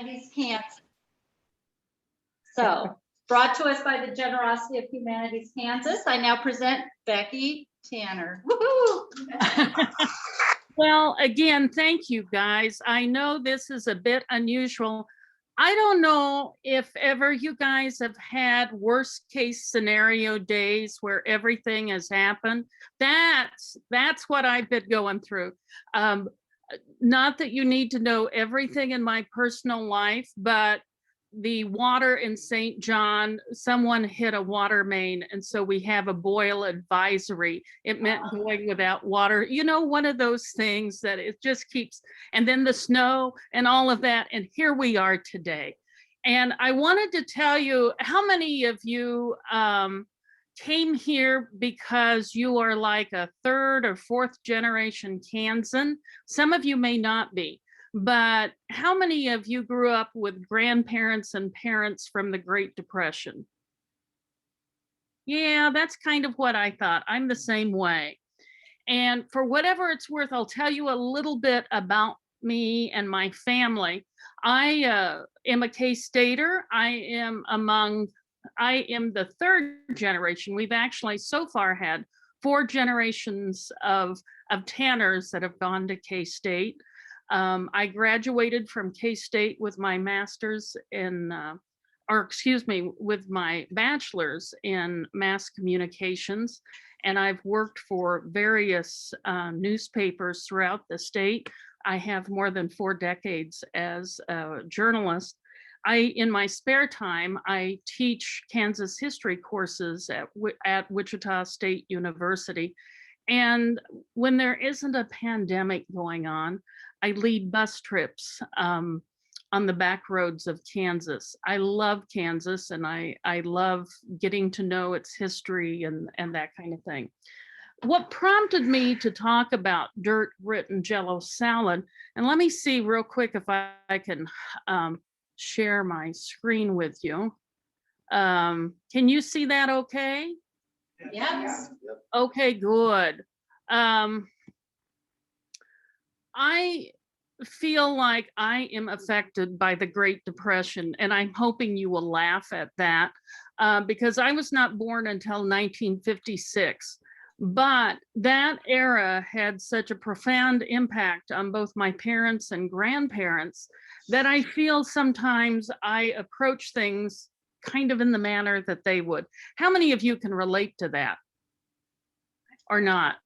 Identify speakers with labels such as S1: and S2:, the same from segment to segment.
S1: Humanities Kansas. So, brought to us by the generosity of Humanities Kansas, I now present Beccy Tanner. Woohoo!
S2: Well, again, thank you guys. I know this is a bit unusual. I don't know if ever you guys have had worst case scenario days where everything has happened. That's what I've been going through. Not that you need to know everything in my personal life, but the water in St. John, someone hit a water main, and so we have a boil advisory. It meant going without water. You know, one of those things that it just keeps, and then the snow and all of that, and here we are today. And I wanted to tell you, how many of you came here because you are like a third or fourth generation Kansan? Some of you may not be. But how many of you grew up with grandparents and parents from the Great Depression? Yeah, that's kind of what I thought. I'm the same way. And for whatever it's worth, I'll tell you a little bit about me and my family. I am a K-Stater. I am the third generation. We've actually so far had 4 generations of Tanners that have gone to K-State. I graduated from K-State with my master's in, with my bachelor's in mass communications. And I've worked for various newspapers throughout the state. I have more than 4 decades as a journalist. In my spare time, I teach Kansas history courses at Wichita State University. And when there isn't a pandemic going on, I lead bus trips on the back roads of Kansas. I love Kansas, and I love getting to know its history and that kind of thing. What prompted me to talk about dirt, grit, and Jell-O salad, and let me see real quick if I can share my screen with you. Can you see that okay?
S1: Yes.
S2: Okay, good. I feel like I am affected by the Great Depression, and I'm hoping you will laugh at that because I was not born until 1956. But that era had such a profound impact on both my parents and grandparents that I feel sometimes I approach things kind of in the manner that they would. How many of you can relate to that or not?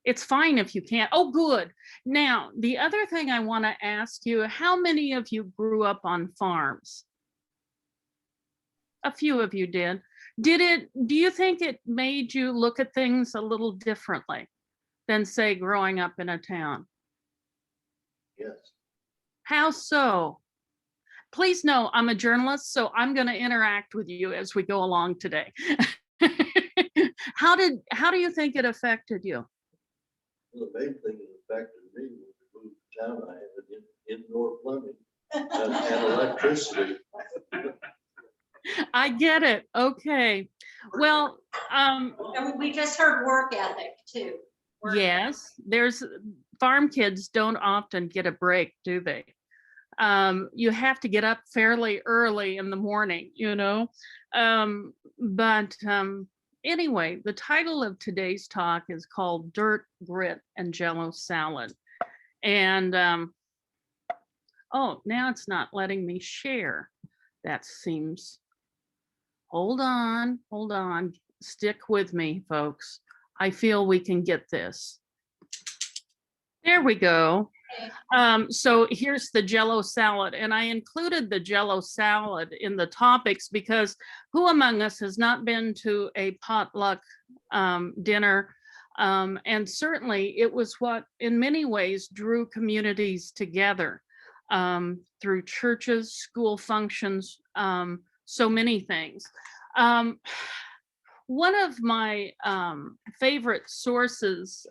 S2: It's fine if you can't. Oh, good. Now, the other thing I want to ask you, how many of you grew up on farms? A few of you did. Do you think it made you look at things a little differently than, say, growing up in a town?
S3: Yes.
S2: How so? Please know I'm a journalist, so I'm going to interact with you as we go along today. How do you think it affected you?
S3: Well, the main thing that affected me when we moved to town, I had indoor plumbing and electricity.
S2: I get it. Okay. Well,
S1: And we just heard work ethic too.
S2: yes, there's farm kids don't often get a break, do they? You have to get up fairly early in the morning, you know? Anyway, the title of today's talk is called Dirt, Grit, and Jell-O Salad. And, oh, now it's not letting me share. That seems, hold on, stick with me, folks. I feel we can get this. There we go. So here's the Jell-O salad, and I included the Jell-O salad in the topics because who among us has not been to a potluck dinner? And certainly it was what in many ways drew communities together through churches, school functions, so many things. One of my favorite sources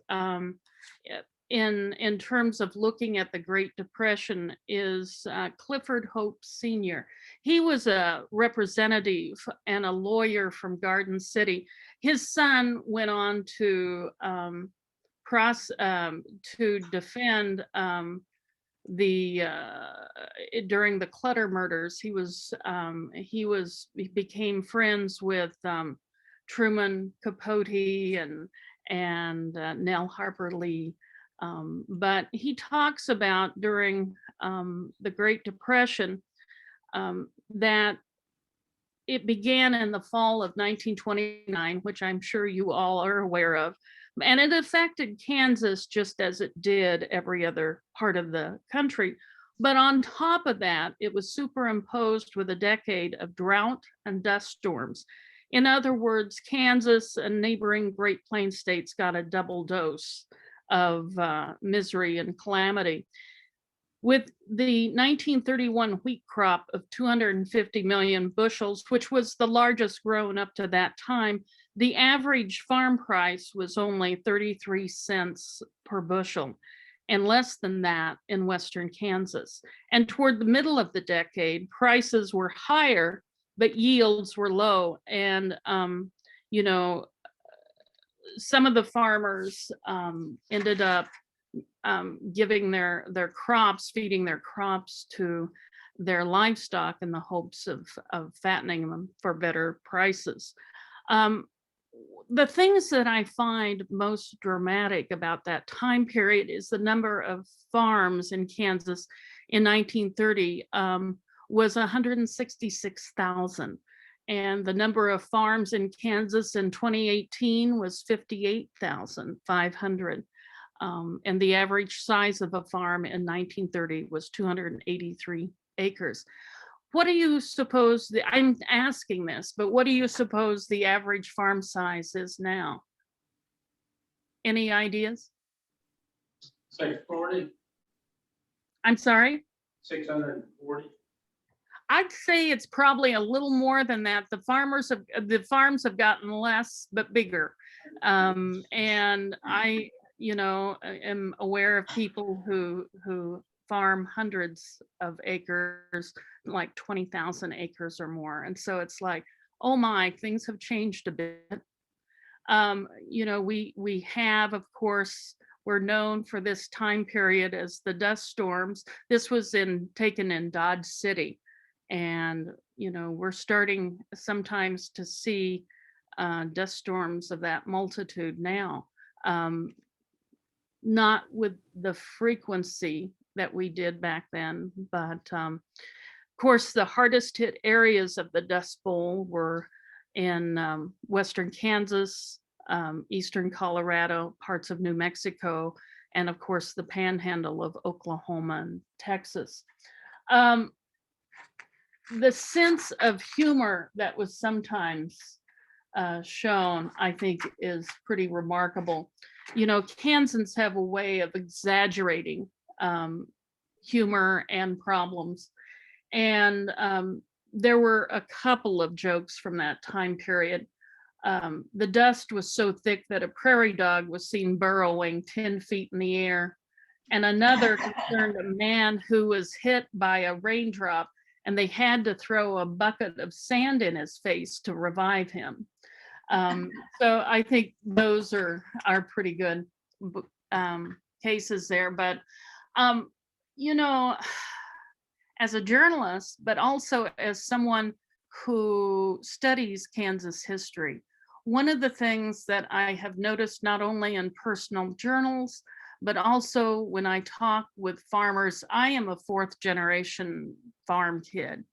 S2: in terms of looking at the Great Depression is Clifford Hope Sr. He was a representative and a lawyer from Garden City. His son went on to defend during the Clutter murders. He became friends with Truman Capote and Nell Harper Lee. But he talks about during the Great Depression that it began in the fall of 1929, which I'm sure you all are aware of, and it affected Kansas just as it did every other part of the country. But on top of that, it was superimposed with a decade of drought and dust storms. In other words, Kansas and neighboring Great Plains states got a double dose of misery and calamity. With the 1931 wheat crop of 250 million bushels, which was the largest grown up to that time, the average farm price was only 33 cents per bushel, and less than that in Western Kansas. And toward the middle of the decade, prices were higher, but yields were low. And, you know, some of the farmers ended up giving their crops, feeding their crops to their livestock in the hopes of fattening them for better prices. The things that I find most dramatic about that time period is the number of farms in Kansas in 1930 was 166,000. And the number of farms in Kansas in 2018 was 58,500. And the average size of a farm in 1930 was 283 acres. What do you suppose, I'm asking this, but what do you suppose the average farm size is now? Any ideas?
S4: 640,
S2: I'm sorry?
S4: 640.
S2: I'd say it's probably a little more than that. The farms have gotten less but bigger. And I, you know, am aware of people who farm hundreds of acres, like 20,000 acres or more. And so it's like, oh my, things have changed a bit. You know, we have, of course, we're known for this time period as the dust storms. This was taken in Dodge City. And, you know, we're starting sometimes to see dust storms of that multitude now. Not with the frequency that we did back then, but of course, the hardest hit areas of the Dust Bowl were in Western Kansas, Eastern Colorado, parts of New Mexico, and of course, the panhandle of Oklahoma and Texas. The sense of humor that was sometimes shown, I think, is pretty remarkable. You know, Kansans have a way of exaggerating humor and problems. And there were a couple of jokes from that time period. The dust was so thick that a prairie dog was seen burrowing 10 feet in the air. And another concerned a man who was hit by a raindrop, and they had to throw a bucket of sand in his face to revive him. So I think those are pretty good cases there. But, you know, as a journalist, but also as someone who studies Kansas history, one of the things that I have noticed not only in personal journals, but also when I talk with farmers, I am a fourth generation farm kid.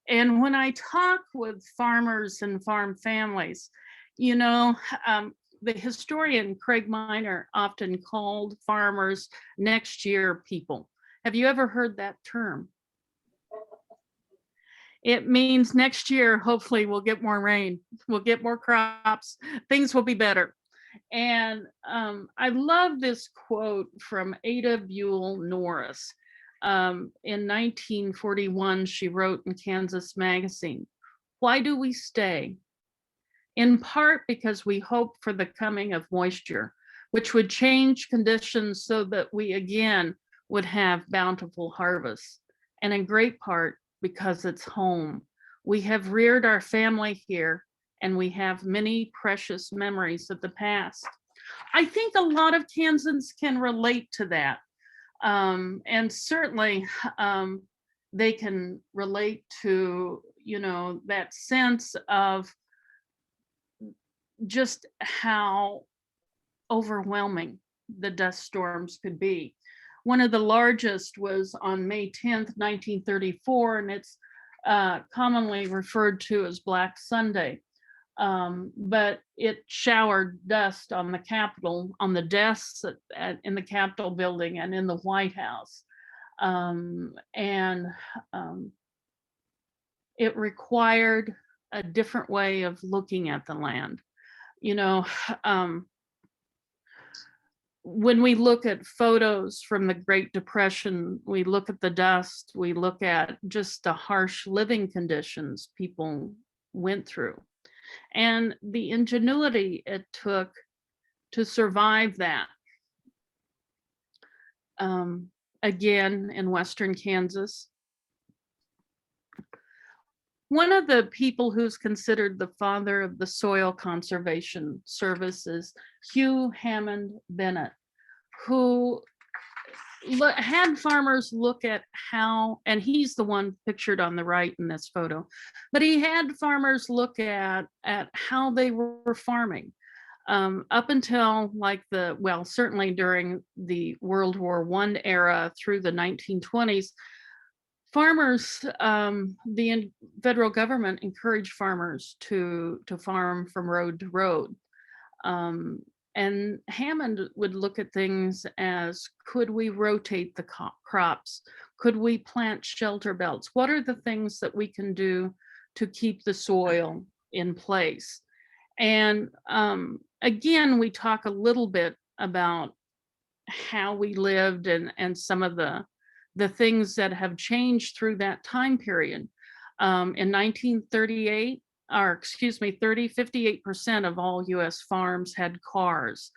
S2: And when I talk with farmers and farm families, you know, the historian Craig Miner often called farmers next year people. Have you ever heard that term? It means next year, hopefully we'll get more rain, we'll get more crops, things will be better. And I love this quote from Ada Buell Norris. In 1941, she wrote in Kansas Magazine, "Why do we stay? In part because we hope for the coming of moisture, which would change conditions so that we again would have bountiful harvests. And in great part because it's home. We have reared our family here, and we have many precious memories of the past." I think a lot of Kansans can relate to that. And certainly they can relate to, you know, that sense of just how overwhelming the dust storms could be. One of the largest was on May 10th, 1934, and it's commonly referred to as Black Sunday. But it showered dust on the Capitol, on the desks in the Capitol building and in the White House. And it required a different way of looking at the land. You know, when we look at photos from the Great Depression, we look at the dust, we look at just the harsh living conditions people went through and the ingenuity it took to survive that. Again, in Western Kansas. One of the people who's considered the father of the soil conservation service is Hugh Hammond Bennett, who had farmers look at how, and he's the one pictured on the right in this photo, but he had farmers look at how they were farming up until like well, certainly during the World War I era through the 1920s. Farmers, the federal government encouraged farmers to farm from road to road. And Hammond would look at things as, could we rotate the crops? Could we plant shelter belts? What are the things that we can do to keep the soil in place? And again, we talk a little bit about how we lived and some of the things that have changed through that time period. In 1938, or excuse me, 58% of all US farms had cars,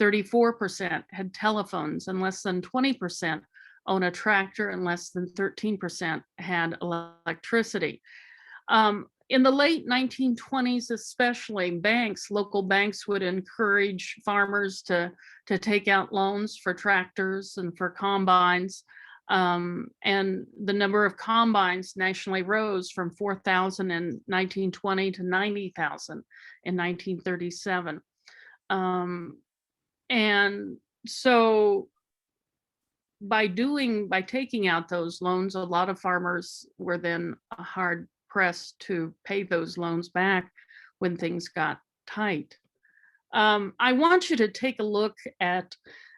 S2: 34% had telephones, and less than 20% own a tractor, and less than 13% had electricity. In the late 1920s, especially, local banks would encourage farmers to take out loans for tractors and for combines. And the number of combines nationally rose from 4,000 in 1920 to 90,000 in 1937. And so by taking out those loans, a lot of farmers were then hard pressed to pay those loans back when things got tight. I want you to take a look at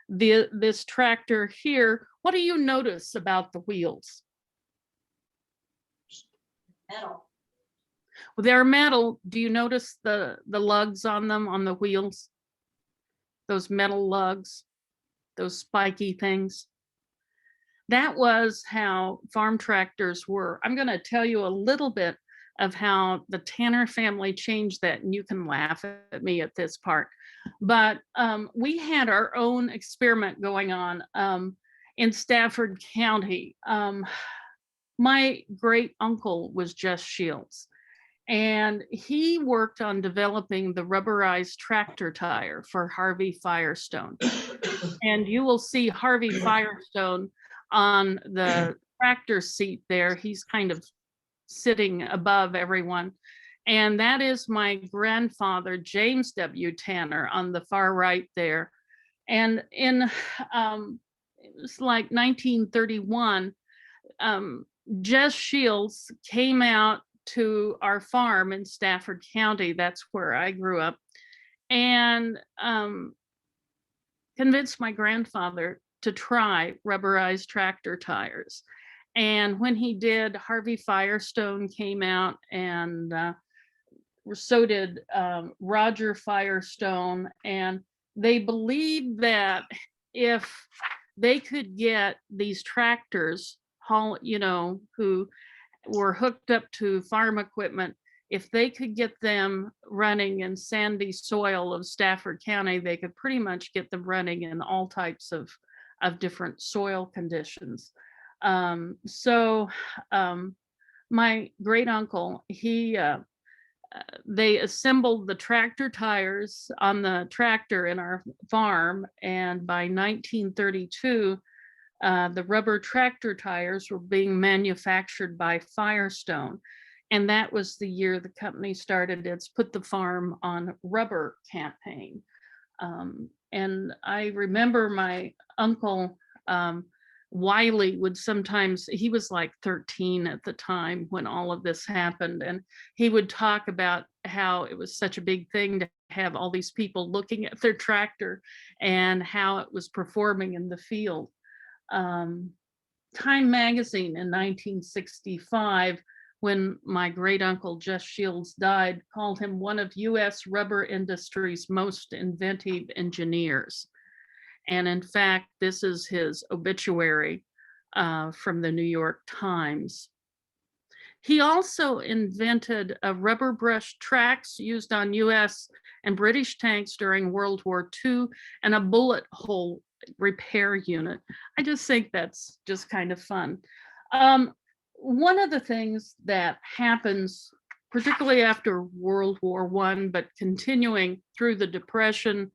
S2: this tractor here. What do you notice about the wheels?
S1: Metal.
S2: Well, they're metal. Do you notice the lugs on them, on the wheels? Those metal lugs, those spiky things. That was how farm tractors were. I'm going to tell you a little bit of how the Tanner family changed that, and you can laugh at me at this part. But we had our own experiment going on in Stafford County. My great uncle was Jess Shields, and he worked on developing the rubberized tractor tire for Harvey Firestone. And you will see Harvey Firestone on the tractor seat there. He's kind of sitting above everyone. And that is my grandfather, James W. Tanner, on the far right there. And in, it was like 1931, Jess Shields came out to our farm in Stafford County. That's where I grew up. And convinced my grandfather to try rubberized tractor tires. And when he did, Harvey Firestone came out, and so did Roger Firestone. And they believed that if they could get these tractors, who were hooked up to farm equipment, if they could get them running in sandy soil of Stafford County, they could pretty much get them running in all types of different soil conditions. My great uncle, they assembled the tractor tires on the tractor in our farm, and by 1932, the rubber tractor tires were being manufactured by Firestone. And that was the year the company started its Put the Farm on Rubber campaign. And I remember my uncle, Wiley, would sometimes, he was like 13 at the time when all of this happened. And he would talk about how it was such a big thing to have all these people looking at their tractor and how it was performing in the field. Time magazine in 1965, when my great uncle Just Shields died, called him one of US rubber industry's most inventive engineers. And in fact, this is his obituary from the New York Times. He also invented rubber brush tracks used on US and British tanks during World War II and a bullet hole repair unit. I just think that's just kind of fun. One of the things that happens, particularly after World War I, but continuing through the Depression,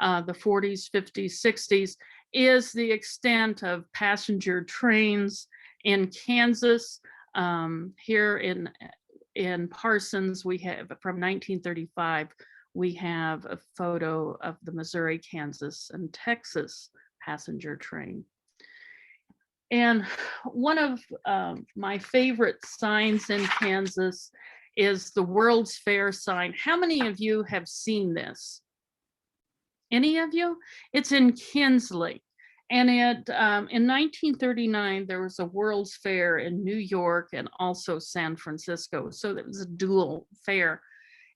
S2: the 40s, 50s, 60s, is the extent of passenger trains in Kansas. Here in Parsons, we have from 1935, we have a photo of the Missouri, Kansas, and Texas passenger train. And one of my favorite signs in Kansas is the World's Fair sign. How many of you have seen this? Any of you? It's in Kinsley. And in 1939, there was a World's Fair in New York and also San Francisco. So it was a dual fair.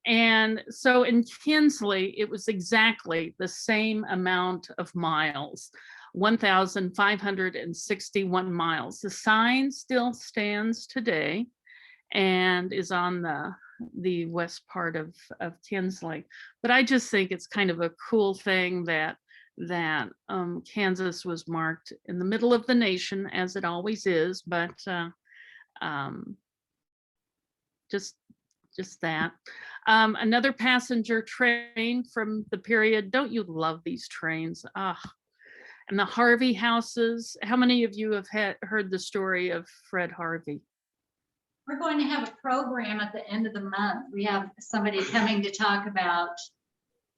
S2: And so in Kinsley, it was exactly the same amount of miles, 1,561 miles. The sign still stands today and is on the west part of Kinsley. But I just think it's kind of a cool thing that Kansas was marked in the middle of the nation, as it always is, but just that. Another passenger train from the period. Don't you love these trains? And the Harvey houses. How many of you have heard the story of Fred Harvey?
S1: We're going to have a program at the end of the month. We have somebody coming to talk about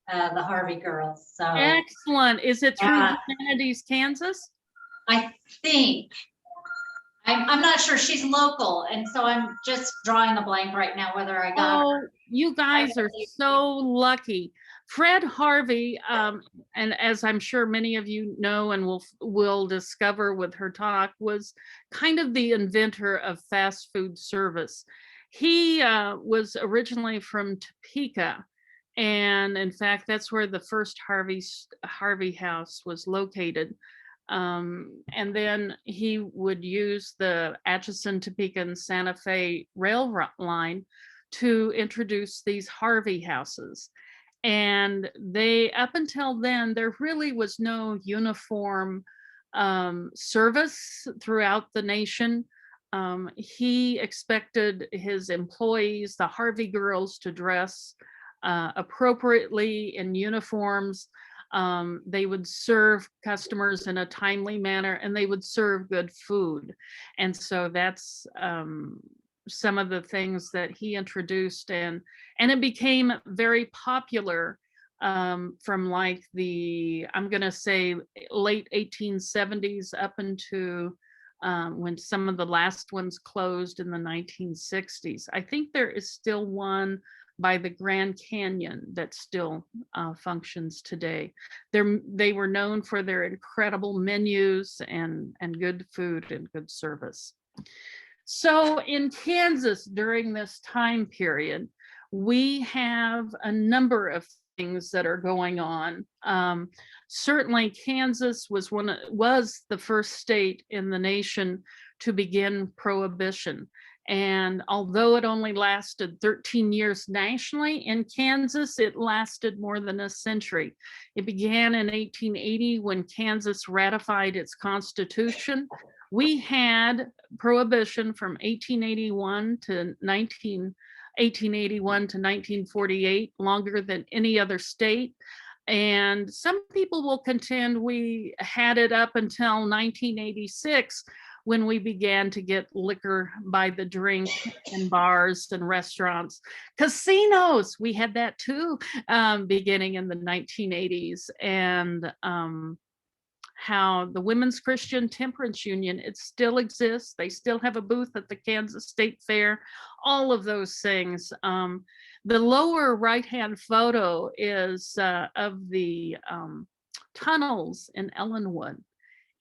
S1: the Harvey girls. So
S2: excellent. Is it through Humanities Kansas?
S1: I think. I'm not sure. She's local, and so I'm just drawing the blank right now whether I got her.
S2: You guys are so lucky. Fred Harvey, and as I'm sure many of you know and will discover with her talk, was kind of the inventor of fast food service. He was originally from Topeka, and in fact, that's where the first Harvey house was located. And then he would use the Atchison, Topeka, and Santa Fe rail line to introduce these Harvey houses. And up until then, there really was no uniform service throughout the nation. He expected his employees, the Harvey girls, to dress appropriately in uniforms. They would serve customers in a timely manner, and they would serve good food. And so that's some of the things that he introduced, and it became very popular from like I'm going to say late 1870s up into when some of the last ones closed in the 1960s. I think there is still one by the Grand Canyon that still functions today. They were known for their incredible menus and good food and good service. So in Kansas during this time period, we have a number of things that are going on. Certainly Kansas was the first state in the nation to begin prohibition. And although it only lasted 13 years nationally, in Kansas, it lasted more than a century. It began in 1880 when Kansas ratified its constitution. We had prohibition from 1881 to 1948, longer than any other state. And some people will contend we had it up until 1986 when we began to get liquor by the drink in bars and restaurants. Casinos, we had that too, beginning in the 1980s. And how the Women's Christian Temperance Union, it still exists. They still have a booth at the Kansas State Fair, all of those things. The lower right-hand photo is of the tunnels in Ellenwood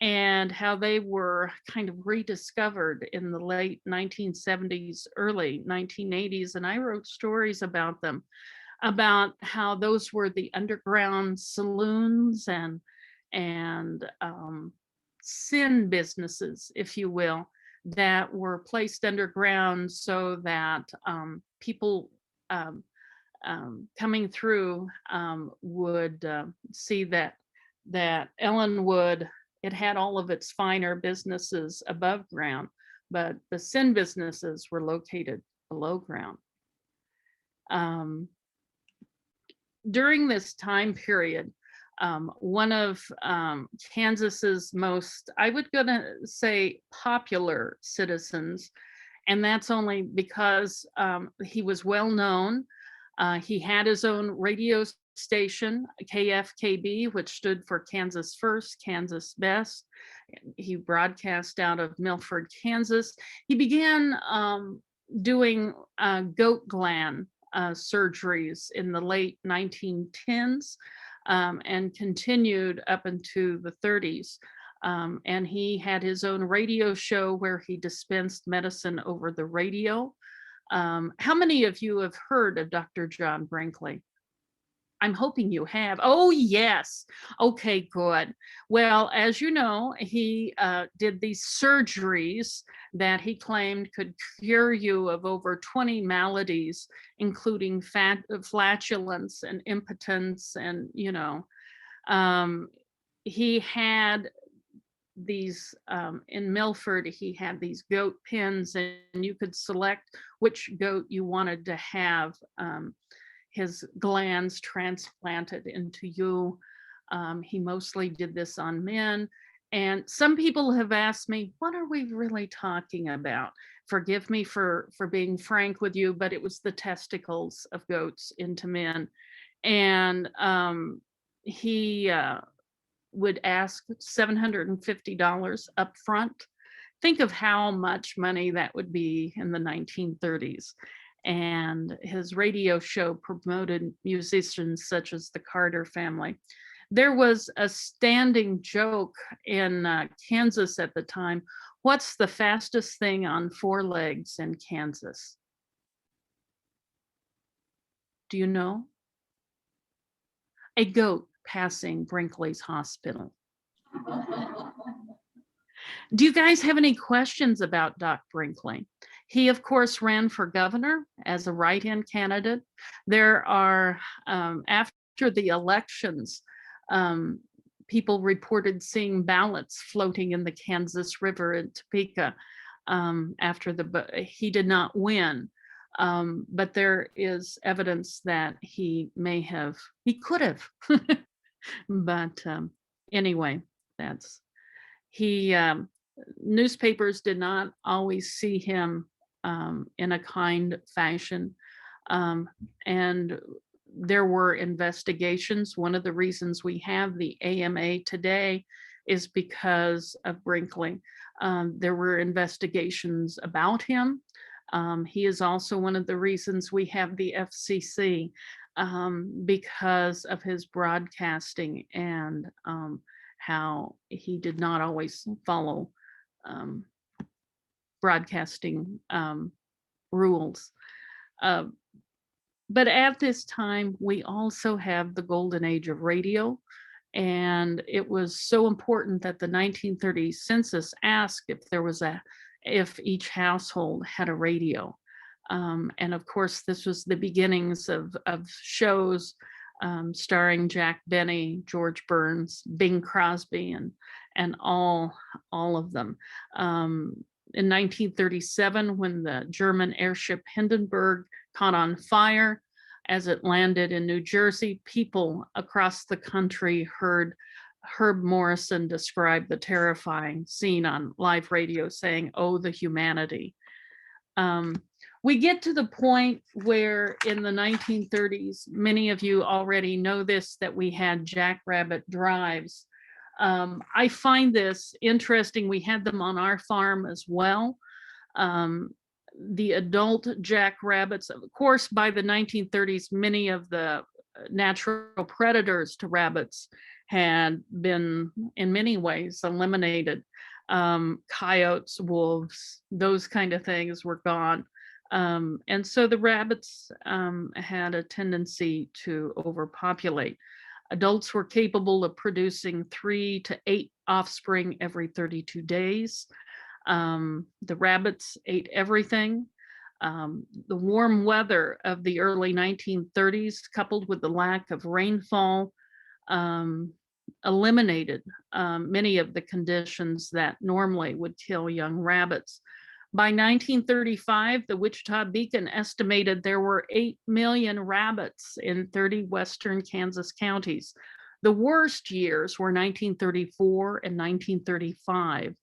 S2: and how they were kind of rediscovered in the late 1970s, early 1980s. And I wrote stories about them, about how those were the underground saloons and sin businesses, if you will, that were placed underground so that people coming through would see that Ellenwood, it had all of its finer businesses above ground, but the sin businesses were located below ground. During this time period, one of Kansas's most, I would gonna say, popular citizens, and that's only because he was well known. He had his own radio station, KFKB, which stood for Kansas First, Kansas Best. He broadcast out of Milford, Kansas. He began doing goat gland surgeries in the late 1910s. And continued up into the 30s. And he had his own radio show where he dispensed medicine over the radio. How many of you have heard of Dr. John Brinkley? I'm hoping you have. Oh, yes. Okay, good. Well, as you know, he did these surgeries that he claimed could cure you of over 20 maladies, including flatulence and impotence. And, he had these in Milford, he had these goat pens, and you could select which goat you wanted to have his glands transplanted into you. He mostly did this on men. And some people have asked me, what are we really talking about? Forgive me for being frank with you, but it was the testicles of goats into men. And he would ask $750 up front. Think of how much money that would be in the 1930s. And his radio show promoted musicians such as the Carter family. There was a standing joke in Kansas at the time. What's the fastest thing on 4 legs in Kansas? Do you know? A goat passing Brinkley's hospital. Do you guys have any questions about Doc Brinkley? He, of course, ran for governor as a write-in candidate. There are, after the elections, people reported seeing ballots floating in the Kansas River in Topeka he did not win. But there is evidence that he could have. But anyway, newspapers did not always see him in a kind fashion. And there were investigations. One of the reasons we have the AMA today is because of Brinkley. There were investigations about him. He is also one of the reasons we have the FCC, because of his broadcasting and how he did not always follow broadcasting rules. But at this time, we also have the golden age of radio. And it was so important that the 1930 census asked if each household had a radio. And of course, this was the beginnings of shows starring Jack Benny, George Burns, Bing Crosby, and all of them. In 1937, when the German airship Hindenburg caught on fire as it landed in New Jersey, people across the country heard Herb Morrison describe the terrifying scene on live radio saying, "Oh, the humanity." We get to the point where in the 1930s, many of you already know this, that we had jackrabbit drives. I find this interesting. We had them on our farm as well. The adult jackrabbits, of course, by the 1930s, many of the natural predators to rabbits had been in many ways eliminated. Coyotes, wolves, those kind of things were gone. And so the rabbits had a tendency to overpopulate. Adults were capable of producing 3 to 8 offspring every 32 days. The rabbits ate everything. The warm weather of the early 1930s, coupled with the lack of rainfall, eliminated many of the conditions that normally would kill young rabbits. By 1935, the Wichita Beacon estimated there were 8 million rabbits in 30 western Kansas counties. The worst years were 1934 and 1935.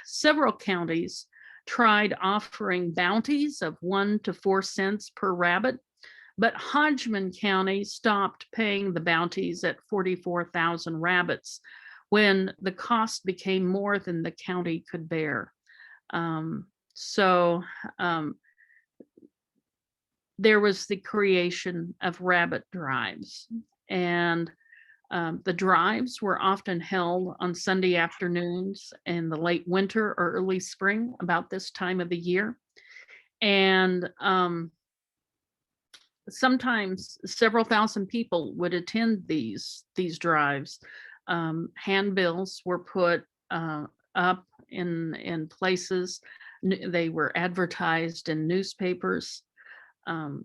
S2: Several counties tried offering bounties of 1 to 4 cents per rabbit, but Hodgman County stopped paying the bounties at 44,000 rabbits when the cost became more than the county could bear. There was the creation of rabbit drives, and the drives were often held on Sunday afternoons in the late winter or early spring, about this time of the year. And sometimes several thousand people would attend these drives. Handbills were put up in places. They were advertised in newspapers. The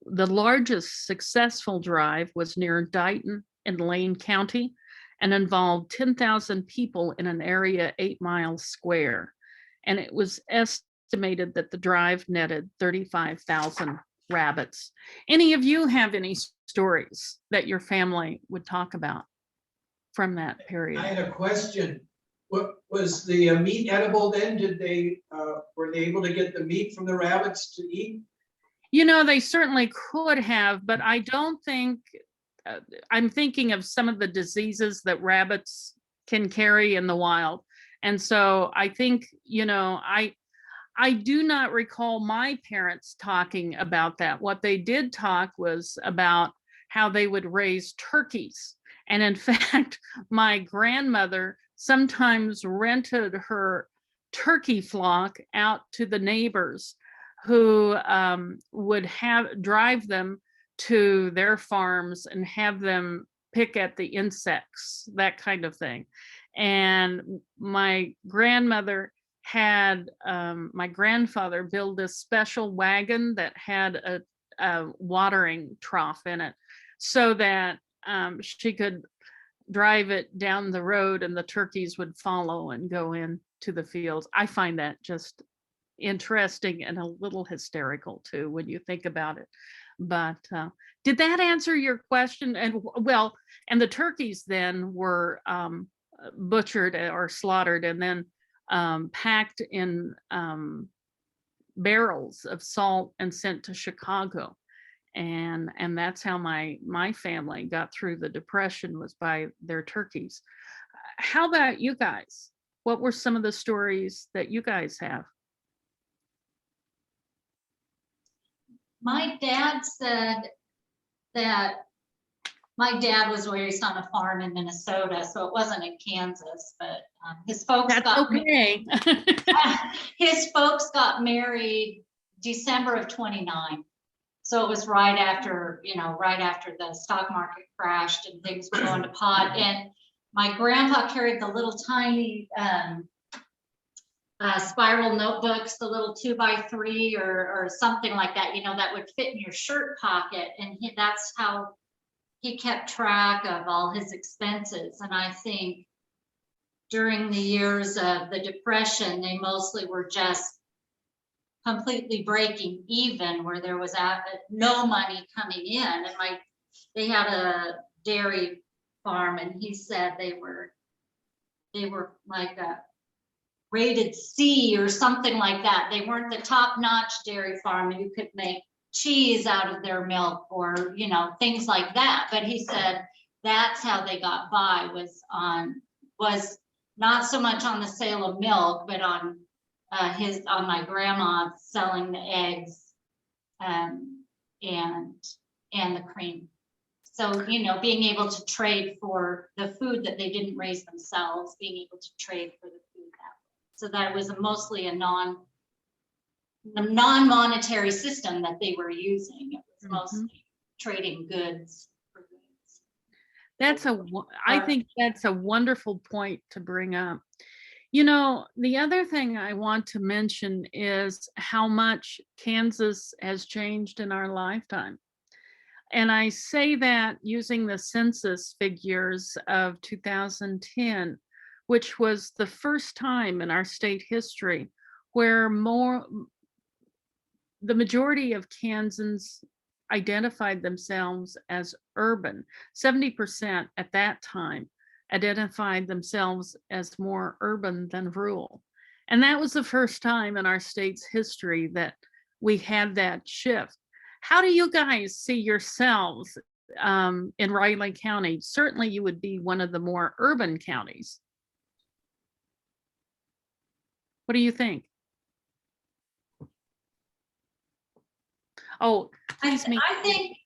S2: largest successful drive was near Dighton in Lane County and involved 10,000 people in an area 8 miles square. And it was estimated that the drive netted 35,000 rabbits. Any of you have any stories that your family would talk about from that period?
S5: I had a question. What was the meat edible then? Did they were they able to get the meat from the rabbits to eat?
S2: You know, they certainly could have, but I don't think, I'm thinking of some of the diseases that rabbits can carry in the wild. And so I think, you know, I do not recall my parents talking about that. What they did talk was about how they would raise turkeys. And in fact, my grandmother sometimes rented her turkey flock out to the neighbors who would drive them to their farms and have them pick at the insects, that kind of thing. And my grandmother had my grandfather build a special wagon that had a watering trough in it so that she could drive it down the road and the turkeys would follow and go into the fields. I find that just interesting and a little hysterical too when you think about it. But did that answer your question? And well, and the turkeys then were butchered or slaughtered and then packed in barrels of salt and sent to Chicago. And that's how my family got through the Depression, was by their turkeys. How about you guys? What were some of the stories that you guys have?
S1: My dad said that my dad was raised on a farm in Minnesota, so it wasn't in Kansas, but his folks
S2: That's
S1: got
S2: okay.
S1: his folks got married December of 29. So it was right after, you know, right after the stock market crashed and things were going to pot. And my grandpa carried the little tiny spiral notebooks, the little 2x3 or something like that, you know, that would fit in your shirt pocket. And that's how he kept track of all his expenses. And I think during the years of the Depression, they mostly were just completely breaking even, where there was no money coming in. And they had a dairy farm, and he said they were like a rated C or something like that. They weren't the top-notch dairy farm, and you could make cheese out of their milk, or things like that. But he said that's how they got by, was not so much on the sale of milk, but on my grandma selling the eggs, and the cream. So, being able to trade for the food that they didn't raise themselves, being able to trade for the food that way. So that it was mostly a non-monetary system that they were using. It was mostly trading goods for goods.
S2: I think that's a wonderful point to bring up. The other thing I want to mention is how much Kansas has changed in our lifetime. And I say that using the census figures of 2010, which was the first time in our state history where the majority of Kansans identified themselves as urban. 70% at that time identified themselves as more urban than rural. And that was the first time in our state's history that we had that shift. How do you guys see yourselves in Riley County? Certainly you would be one of the more urban counties. What do you think? Oh, excuse me.
S1: I think,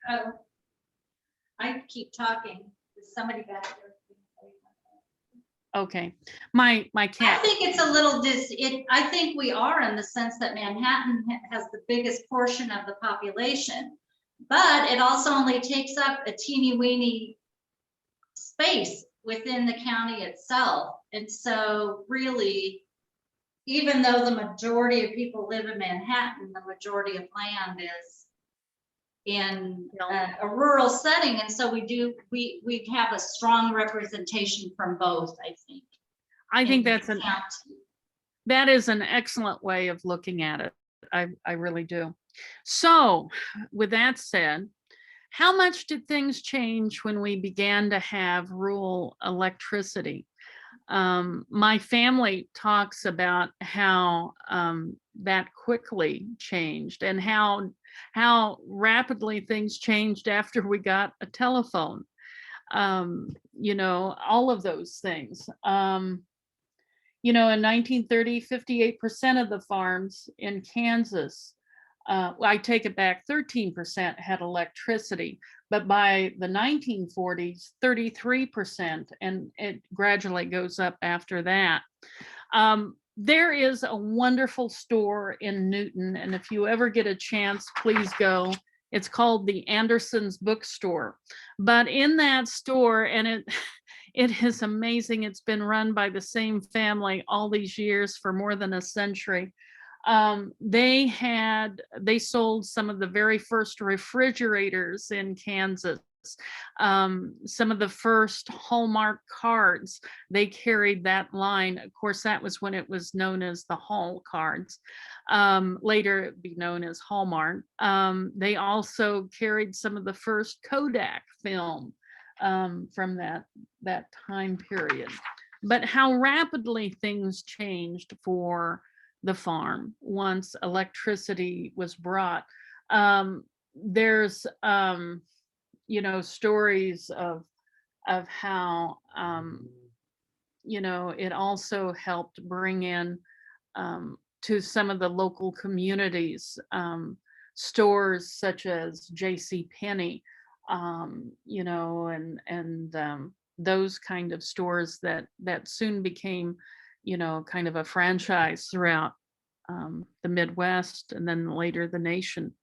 S1: I keep talking. There's somebody back there.
S2: Okay, my
S1: I
S2: cat.
S1: think it's a little I think we are, in the sense that Manhattan has the biggest portion of the population, but it also only takes up a teeny weeny space within the county itself. And so really, even though the majority of people live in Manhattan, the majority of land is in a rural setting. And so we have a strong representation from both, I think.
S2: I think that is an excellent way of looking at it. I really do. So with that said, how much did things change when we began to have rural electricity? My family talks about how that quickly changed, and how rapidly things changed after we got a telephone. All of those things. In 1930, 58% of the farms in Kansas, I take it back, 13% had electricity, but by the 1940s, 33%, and it gradually goes up after that. There is a wonderful store in Newton, and if you ever get a chance, please go. It's called the Anderson's Bookstore. But in that store, and it is amazing, it's been run by the same family all these years for more than a century. They sold some of the very first refrigerators in Kansas, some of the first Hallmark cards. They carried that line. Of course, that was when it was known as the Hall cards. Later it'd be known as Hallmark. They also carried some of the first Kodak film from that time period. But how rapidly things changed for the farm once electricity was brought. There's stories of how it also helped bring in to some of the local communities stores such as J.C. Penney, and those kind of stores that soon became kind of a franchise throughout the Midwest, and then later the nation.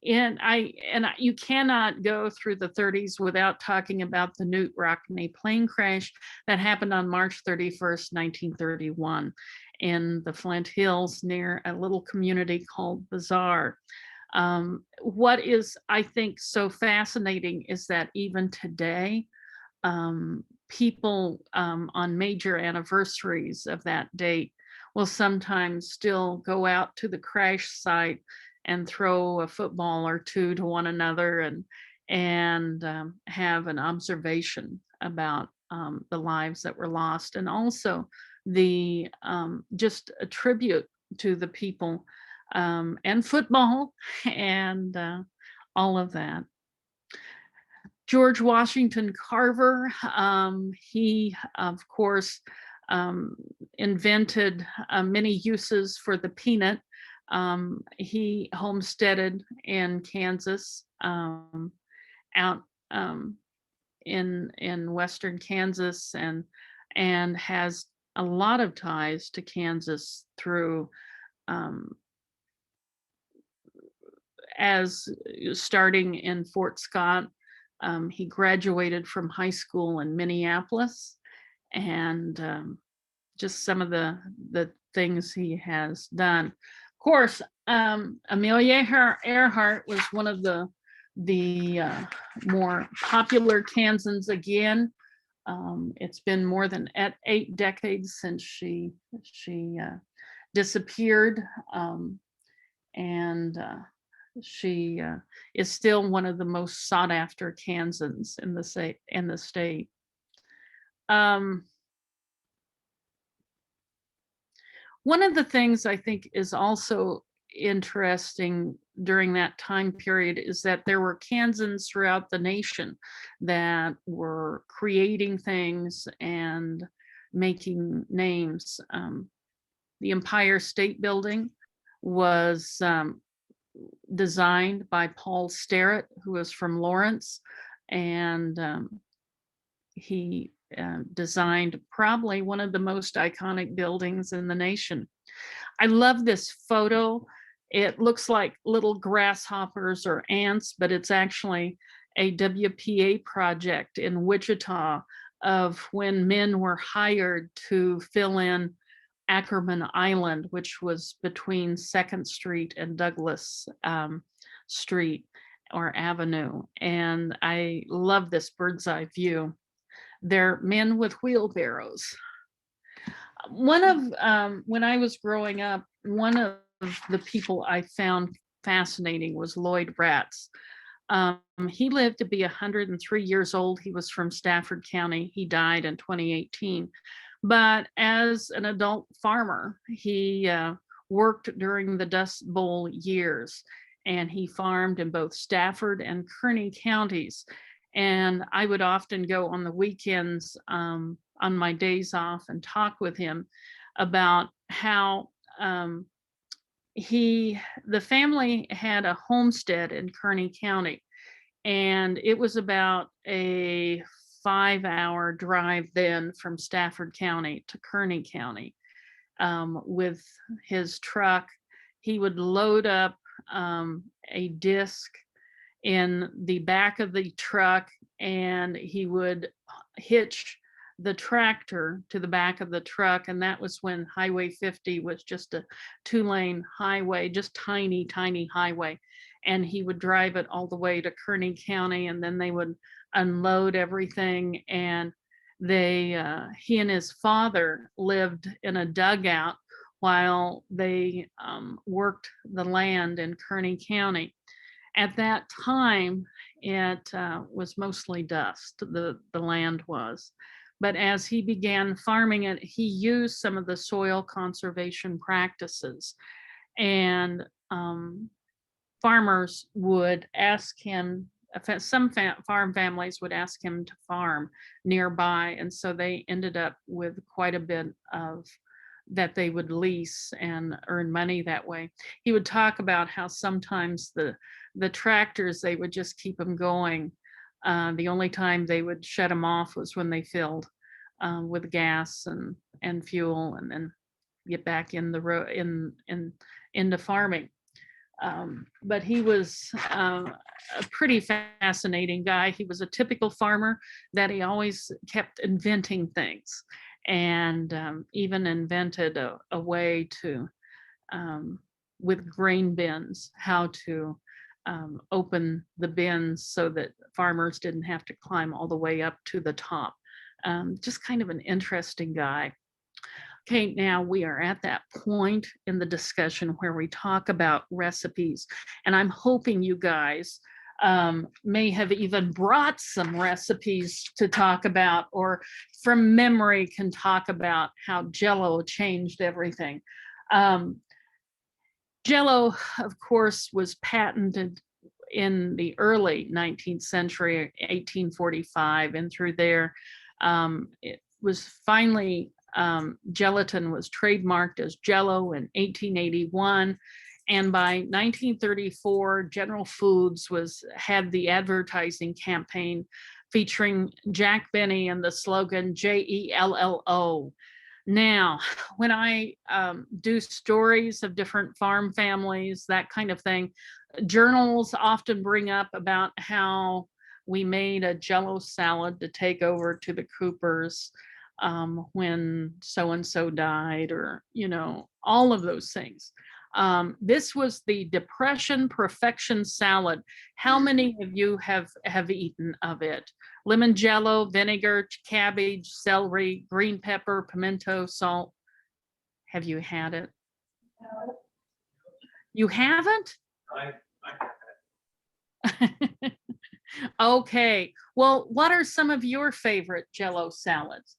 S2: You cannot go through the 30s without talking about the Newt Rockne plane crash that happened on March 31st, 1931 in the Flint Hills near a little community called Bazaar. What is, I think, so fascinating is that even today, people on major anniversaries of that date will sometimes still go out to the crash site and throw a football or two to one another and have an observation about the lives that were lost, and also the just a tribute to the people and football and all of that. George Washington Carver, he, of course, invented many uses for the peanut. He homesteaded in Kansas, out in western Kansas, and has a lot of ties to Kansas through as starting in Fort Scott. He graduated from high school in Minneapolis, and just some of the things he has done. Of course, Amelia Earhart was one of the more popular Kansans again. It's been more than 8 decades since she disappeared, and she is still one of the most sought after Kansans in the state. One of the things I think is also interesting during that time period is that there were Kansans throughout the nation that were creating things and making names. The Empire State Building was designed by Paul Sterrett, who was from Lawrence, and he designed probably one of the most iconic buildings in the nation. I love this photo. It looks like little grasshoppers or ants, but it's actually a WPA project in Wichita of when men were hired to fill in Ackerman Island, which was between 2nd Street and Douglas Street or Avenue. And I love this bird's eye view. They're men with wheelbarrows. One of, when I was growing up, one of the people I found fascinating was Lloyd Bratz. He lived to be 103 years old. He was from Stafford County. He died in 2018. But as an adult farmer, he worked during the Dust Bowl years, and he farmed in both Stafford and Kearney counties. And I would often go on the weekends on my days off and talk with him about how the family had a homestead in Kearney County, and it was about a 5-hour drive then from Stafford County to Kearney County. With his truck, he would load up a disc in the back of the truck, and he would hitch the tractor to the back of the truck. And that was when Highway 50 was just a 2-lane highway, just tiny highway. And he would drive it all the way to Kearney County, and then they would unload everything. And he and his father lived in a dugout while they worked the land in Kearney County. At that time, it was mostly dust, the land was. But as he began farming it, he used some of the soil conservation practices. And farmers would ask him, some farm families would ask him to farm nearby. And so they ended up with quite a bit of that they would lease and earn money that way. He would talk about how sometimes the tractors, they would just keep them going. The only time they would shut them off was when they filled with gas and fuel, and then get back in the road into farming. But he was a pretty fascinating guy. He was a typical farmer that he always kept inventing things, and even invented a way to, with grain bins, how to open the bins so that farmers didn't have to climb all the way up to the top. Just kind of an interesting guy. Okay, now we are at that point in the discussion where we talk about recipes, and I'm hoping you guys may have even brought some recipes to talk about, or from memory can talk about how Jell-O changed everything. Jell-O, of course, was patented in the early 19th century, 1845, and through there, it was finally, gelatin was trademarked as Jell-O in 1881. And by 1934, General Foods had the advertising campaign featuring Jack Benny and the slogan Jello. Now, when I do stories of different farm families, that kind of thing, journals often bring up about how we made a Jell-O salad to take over to the Coopers when so-and-so died, or, all of those things. This was the Depression Perfection Salad. How many of you have eaten of it? Lemon Jell-O, vinegar, cabbage, celery, green pepper, pimento, salt. Have you had it? You haven't? Okay. Well, what are some of your favorite Jell-O salads?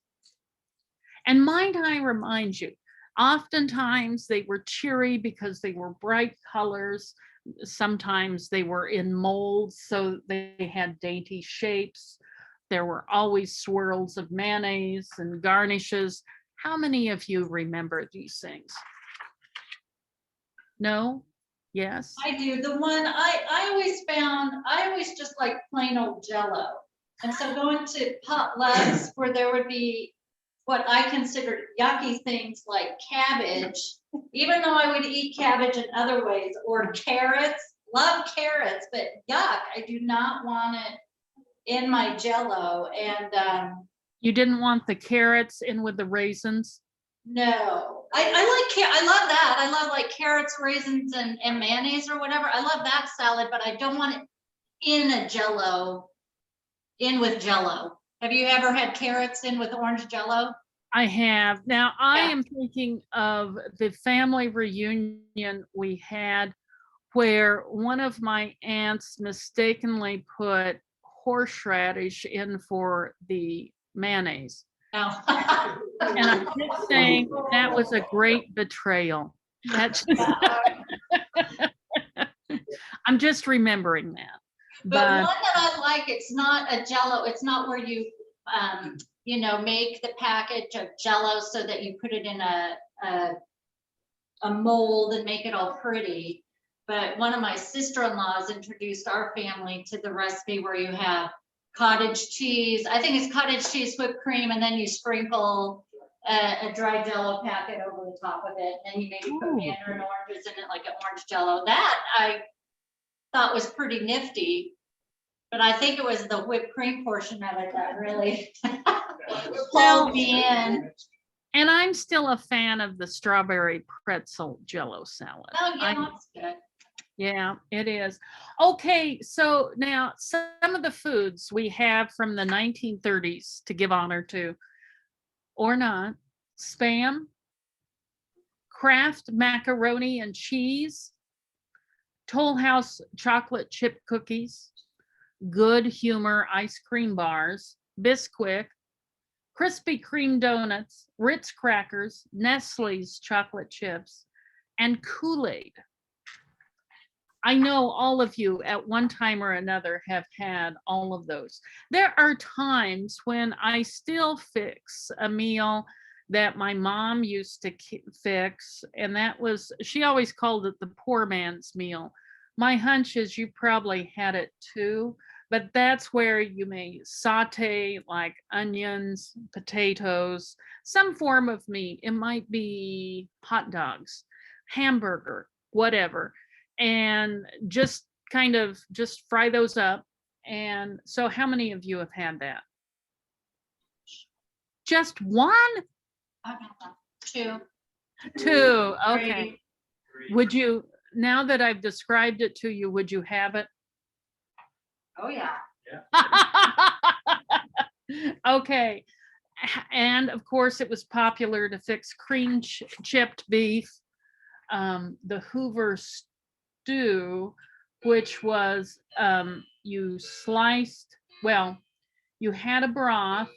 S2: And might I remind you, oftentimes they were cheery because they were bright colors. Sometimes they were in molds, so they had dainty shapes. There were always swirls of mayonnaise and garnishes. How many of you remember these things? No? Yes?
S1: I do. The one I always just like plain old Jell-O. And so going to potlucks where there would be what I considered yucky things like cabbage, even though I would eat cabbage in other ways, or carrots, love carrots, but yuck, I do not want it in my Jell-O. And
S2: You didn't want the carrots in with the raisins?
S1: no, I love that. I love like carrots, raisins, and mayonnaise or whatever. I love that salad, but I don't want it in a Jell-O, in with Jell-O. Have you ever had carrots in with orange Jell-O?
S2: I have. Now, I
S1: Yeah.
S2: am thinking of the family reunion we had where one of my aunts mistakenly put horseradish in for the mayonnaise.
S1: No.
S2: And I'm just saying that was a great betrayal. That's I'm just remembering that.
S1: But one that I like, it's not a Jell-O, it's not where you, make the package of Jell-O so that you put it in a mold and make it all pretty. But one of my sister-in-laws introduced our family to the recipe where you have cottage cheese. I think it's cottage cheese, whipped cream, and then you sprinkle a dry Jell-O packet over the top of it. And you maybe put mandarin oranges in it, like an orange Jell-O. That I thought was pretty nifty. But I think it was the whipped cream portion of it that really pulled me in.
S2: And I'm still a fan of the strawberry pretzel Jell-O salad.
S1: Oh, yeah, that's good.
S2: Yeah, it is. Okay, so now some of the foods we have from the 1930s to give honor to, or not: Spam, Kraft macaroni and cheese, Toll House chocolate chip cookies, Good Humor ice cream bars, Bisquick, Krispy Kreme donuts, Ritz crackers, Nestle's chocolate chips, and Kool-Aid. I know all of you at one time or another have had all of those. There are times when I still fix a meal that my mom used to fix, and that was, she always called it the poor man's meal. My hunch is you probably had it too, but that's where you may saute like onions, potatoes, some form of meat. It might be hot dogs, hamburger, whatever. And just kind of just fry those up. And so how many of you have had that? Just one?
S1: Two.
S2: Two, okay. Would you, now that I've described it to you, would you have it?
S1: Oh, yeah.
S2: Okay. And of course, it was popular to fix cream chipped beef, the Hoover stew, which was you sliced, well, you had a broth,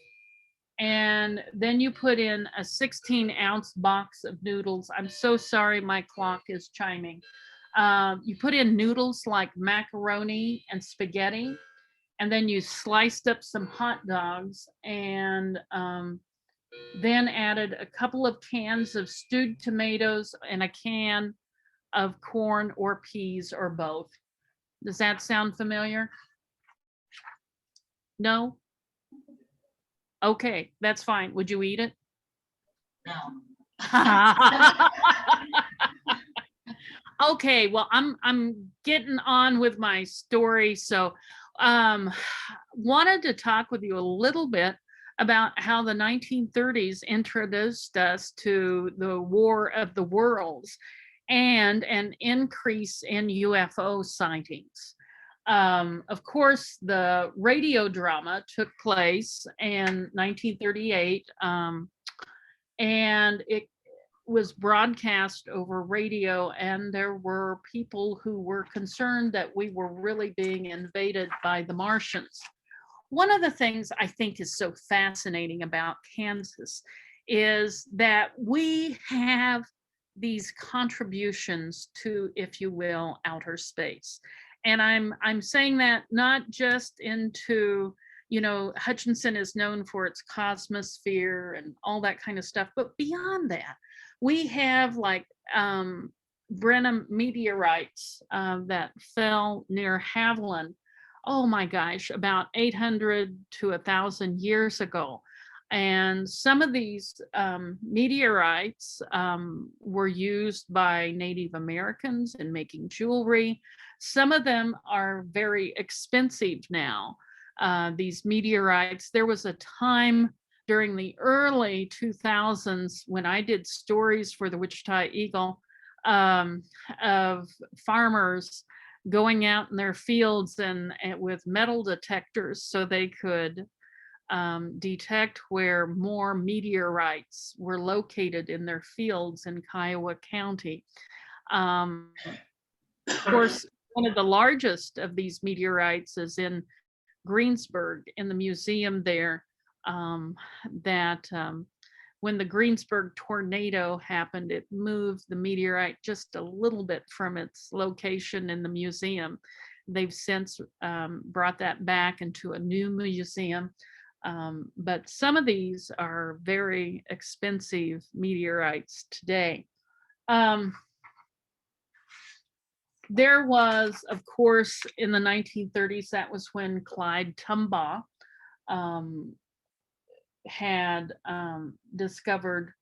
S2: and then you put in a 16-ounce box of noodles. I'm so sorry, my clock is chiming. You put in noodles like macaroni and spaghetti, and then you sliced up some hot dogs, and then added a couple of cans of stewed tomatoes and a can of corn or peas or both. Does that sound familiar? No? Okay, that's fine. Would you eat it?
S1: No.
S2: Okay, well, I'm getting on with my story. So wanted to talk with you a little bit about how the 1930s introduced us to the War of the Worlds and an increase in UFO sightings. Of course, the radio drama took place in 1938, and it was broadcast over radio, and there were people who were concerned that we were really being invaded by the Martians. One of the things I think is so fascinating about Kansas is that we have these contributions to, if you will, outer space. And I'm saying that not just into, you know, Hutchinson is known for its cosmosphere and all that kind of stuff, but beyond that, we have like Brenham meteorites that fell near Haviland. Oh my gosh, about 800 to 1,000 years ago. And some of these meteorites were used by Native Americans in making jewelry. Some of them are very expensive now. These meteorites, there was a time during the early 2000s when I did stories for the Wichita Eagle of farmers going out in their fields and with metal detectors so they could detect where more meteorites were located in their fields in Kiowa County. Of course, one of the largest of these meteorites is in Greensburg in the museum there. When the Greensburg tornado happened, it moved the meteorite just a little bit from its location in the museum. They've since brought that back into a new museum. But some of these are very expensive meteorites today. There was, of course, in the 1930s, that was when Clyde Tombaugh had discovered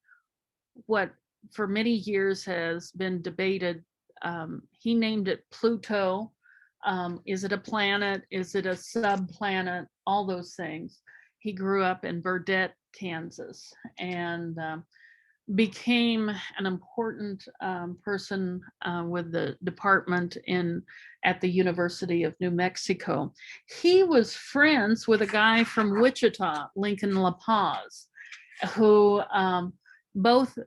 S2: what for many years has been debated. He named it Pluto. Is it a planet? Is it a subplanet? All those things. He grew up in Burdett, Kansas, and became an important person with the department at the University of New Mexico. He was friends with a guy from Wichita, Lincoln La Paz, who both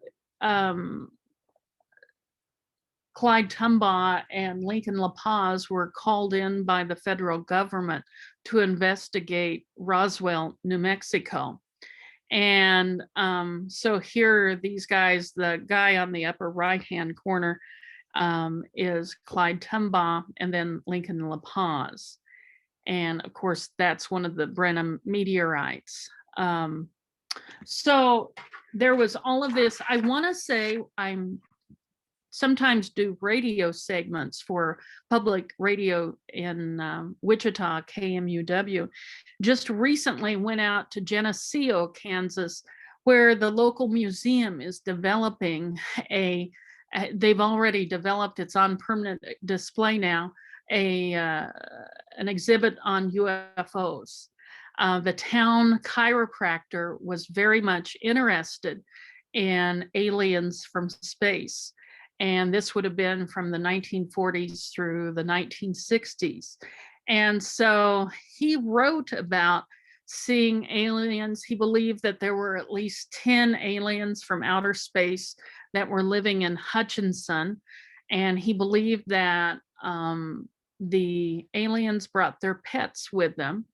S2: Clyde Tombaugh and Lincoln La Paz were called in by the federal government to investigate Roswell, New Mexico. And so here, these guys, the guy on the upper right-hand corner is Clyde Tombaugh, and then Lincoln La Paz. And of course, that's one of the Brenham meteorites. So there was all of this. I want to say I'm sometimes do radio segments for public radio in Wichita, KMUW. Just recently went out to Geneseo, Kansas, where the local museum is developing they've already developed, it's on permanent display now, an exhibit on UFOs. The town chiropractor was very much interested in aliens from space. And this would have been from the 1940s through the 1960s. And so he wrote about seeing aliens. He believed that there were at least 10 aliens from outer space that were living in Hutchinson. And he believed that the aliens brought their pets with them.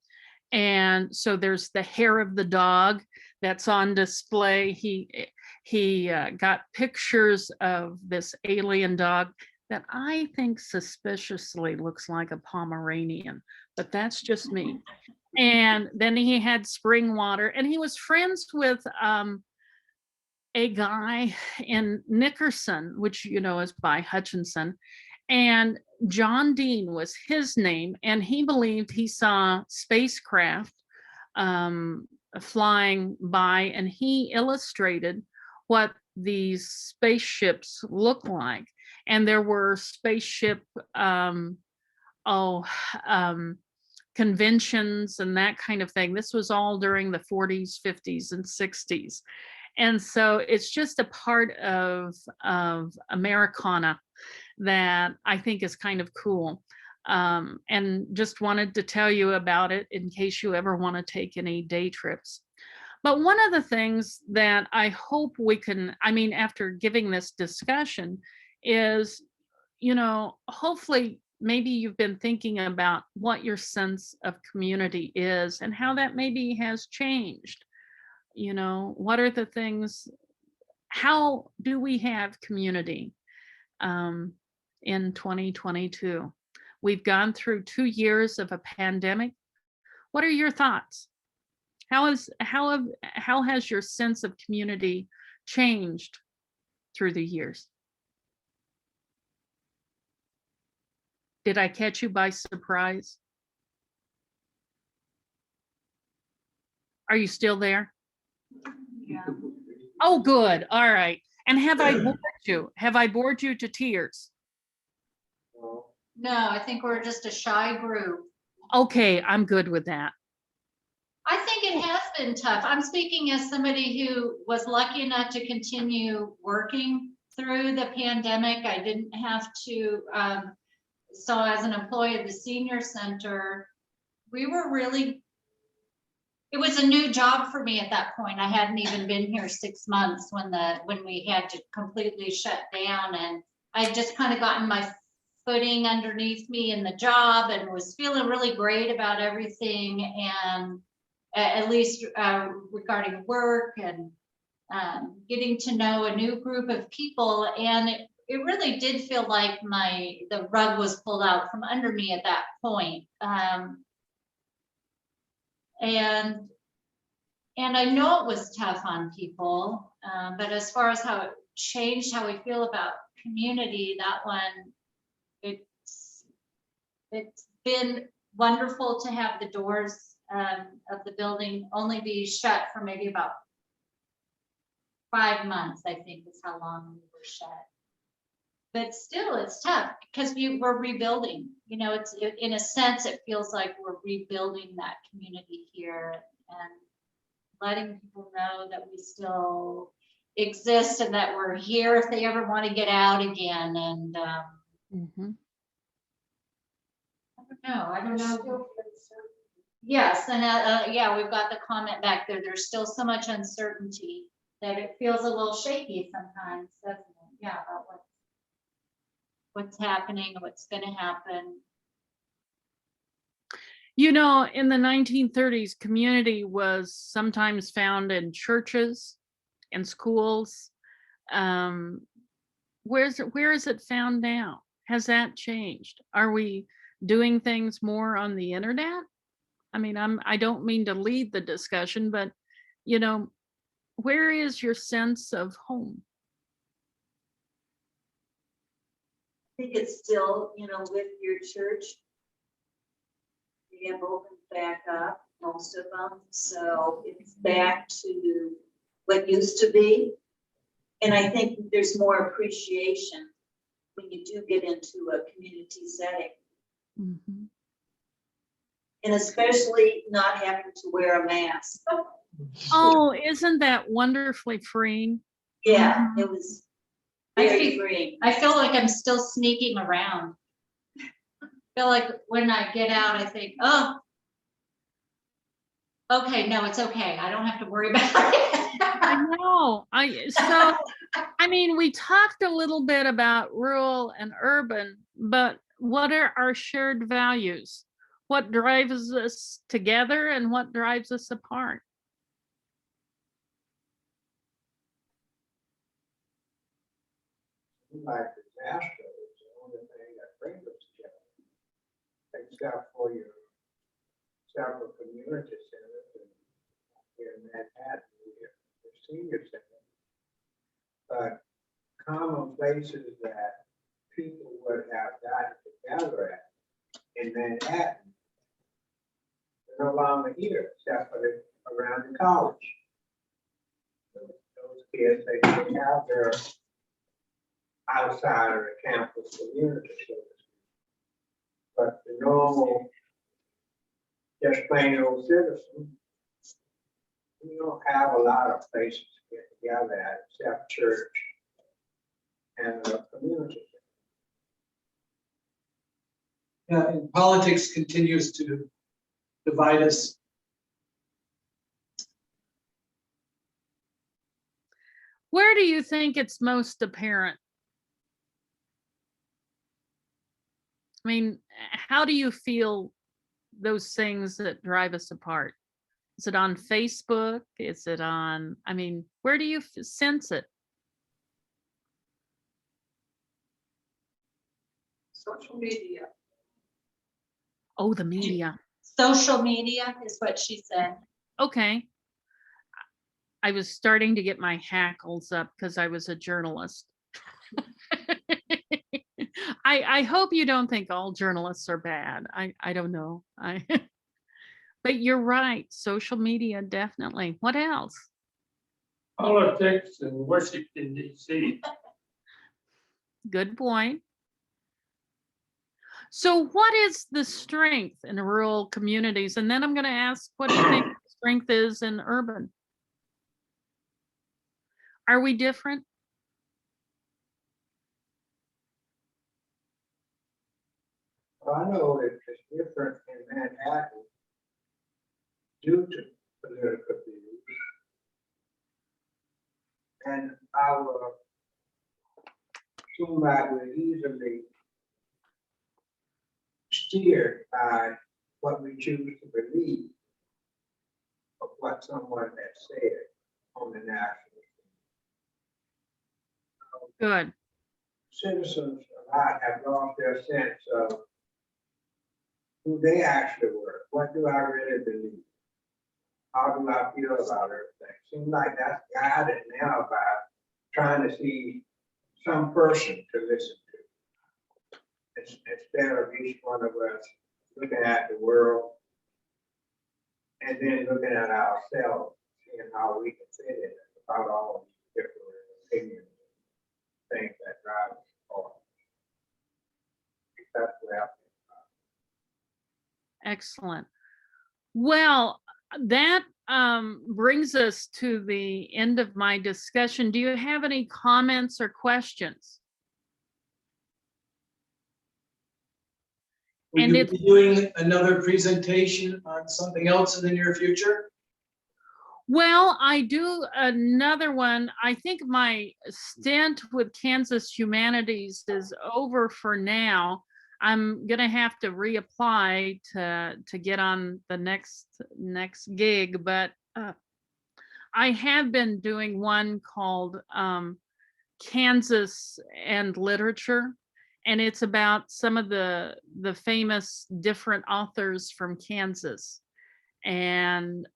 S2: And so there's the hair of the dog that's on display. He got pictures of this alien dog that I think suspiciously looks like a Pomeranian, but that's just me. And then he had spring water, and he was friends with a guy in Nickerson, which is by Hutchinson, and John Dean was his name, and he believed he saw spacecraft flying by, and he illustrated what these spaceships look like. And there were spaceship conventions and that kind of thing. This was all during the 40s, 50s, and 60s. And so it's just a part of Americana that I think is kind of cool. And just wanted to tell you about it in case you ever want to take any day trips. But one of the things that I hope we can, after giving this discussion is, hopefully maybe you've been thinking about what your sense of community is and how that maybe has changed. What are the things, how do we have community in 2022? We've gone through 2 years of a pandemic. What are your thoughts? How has your sense of community changed through the years? Did I catch you by surprise? Are you still there?
S1: Yeah.
S2: Oh, good. All right. And have I bored you? Have I bored you to tears?
S3: Well,
S1: No, I think we're just a shy group.
S2: Okay, I'm good with that.
S1: I think it has been tough. I'm speaking as somebody who was lucky enough to continue working through the pandemic. I didn't have to, so as an employee of the senior center, it was a new job for me at that point. I hadn't even been here 6 months when we had to completely shut down, and I just kind of gotten my footing underneath me in the job and was feeling really great about everything, and at least regarding work and getting to know a new group of people. And it really did feel like the rug was pulled out from under me at that point. And I know it was tough on people, but as far as how it changed how we feel about community, that one, it's been wonderful to have the doors of the building only be shut for maybe about 5 months, I think is how long we were shut. But still, it's tough because we're rebuilding. It's in a sense, it feels like we're rebuilding that community here and letting people know that we still exist and that we're here if they ever want to get out again. And I don't know. Yes, and yeah, we've got the comment back there. There's still so much uncertainty that it feels a little shaky sometimes, doesn't it? Yeah, about what's happening, what's going to happen.
S2: In the 1930s, community was sometimes found in churches and schools. Where is it found now? Has that changed? Are we doing things more on the internet? I don't mean to lead the discussion, but where is your sense of home?
S6: I think it's still, with your church. They have opened back up, most of them, so it's back to what used to be. And I think there's more appreciation when you do get into a community setting.
S2: Mm-hmm.
S6: And especially not having to wear a mask.
S2: Oh, isn't that wonderfully freeing?
S6: Yeah, it was very freeing.
S1: I feel like I'm still sneaking around. I feel like when I get out, I think, oh, Okay, no, it's okay. I don't have to worry about it.
S2: I know. I mean, we talked a little bit about rural and urban, but what are our shared values? What drives us together and what drives us apart?
S5: Like disaster is the only thing that brings us together. Except for your several community centers and here in Manhattan, your senior center. But common places that people would have gotten together at in Manhattan, they're no longer here, except for around the college. Those kids, they have their outside of the campus community, so to speak. But the normal, just plain old citizen, we don't have a lot of places to get together at except church and the community. Yeah, and politics continues to divide us.
S2: Where do you think it's most apparent? I mean, how do you feel those things that drive us apart? Is it on Facebook? Is it on, I mean, where do you sense it?
S6: Social media.
S2: Oh, the media.
S1: Social media is what she said.
S2: Okay. I was starting to get my hackles up because I was a journalist. I hope you don't think all journalists are bad. I don't know. But you're right. Social media, definitely. What else?
S4: Politics and worship in DC.
S2: Good point. So what is the strength in rural communities? And then I'm going to ask, what do you think the strength is in urban? Are we different?
S5: Well, I know it's different in Manhattan due to political views. And our seem like we're easily steered by what we choose to believe of what someone has said on the national.
S2: Good.
S5: Citizens a lot have lost their sense of who they actually were. What do I really believe? How do I feel about everything? Seems like that's guided now by trying to see some person to listen to. Instead of each one of us looking at the world and then looking at ourselves, seeing how we can fit in it about all these different opinions, things that drive us apart. That's what I think.
S2: Excellent. Well, that brings us to the end of my discussion. Do you have any comments or questions?
S5: Will
S2: And
S5: you
S2: it's-
S5: be doing another presentation on something else in the near future?
S2: Well, I do another one. I think my stint with Kansas Humanities is over for now. I'm gonna have to reapply to get on the next gig, but I have been doing one called Kansas and Literature, and it's about some of the famous different authors from Kansas, and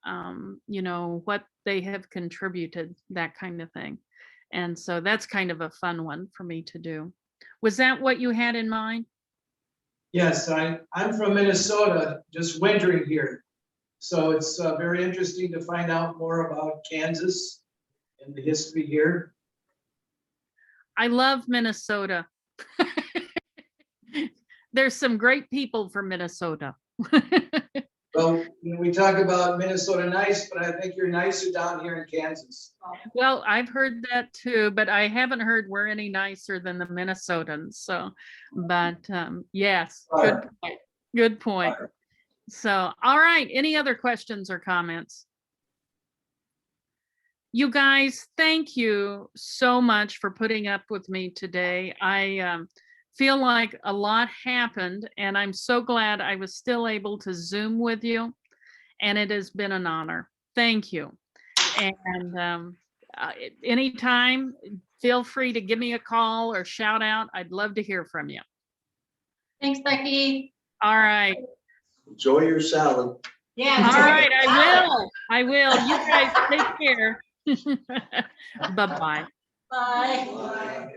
S2: you know, what they have contributed, that kind of thing. And so that's kind of a fun one for me to do. Was that what you had in mind?
S5: Yes, I'm from Minnesota, just wintering here. So it's very interesting to find out more about Kansas and the history here.
S2: I love Minnesota. There's some great people from Minnesota.
S5: Well, you know, we talk about Minnesota nice, but I think you're nicer down here in Kansas.
S2: Well, I've heard that too, but I haven't heard we're any nicer than the Minnesotans. So, but yes, good point. Good point. So, all right, any other questions or comments? You guys, thank you so much for putting up with me today. I feel like a lot happened, and I'm so glad I was still able to Zoom with you, and it has been an honor. Thank you. And anytime, feel free to give me a call or shout out. I'd love to hear from you.
S1: Thanks, Becky.
S2: All right.
S3: Enjoy your salad.
S1: Yeah.
S2: All right, I will. I will. You guys take care. Bye-bye.
S1: Bye.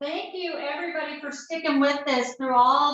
S1: Thank you, everybody, for sticking with us through all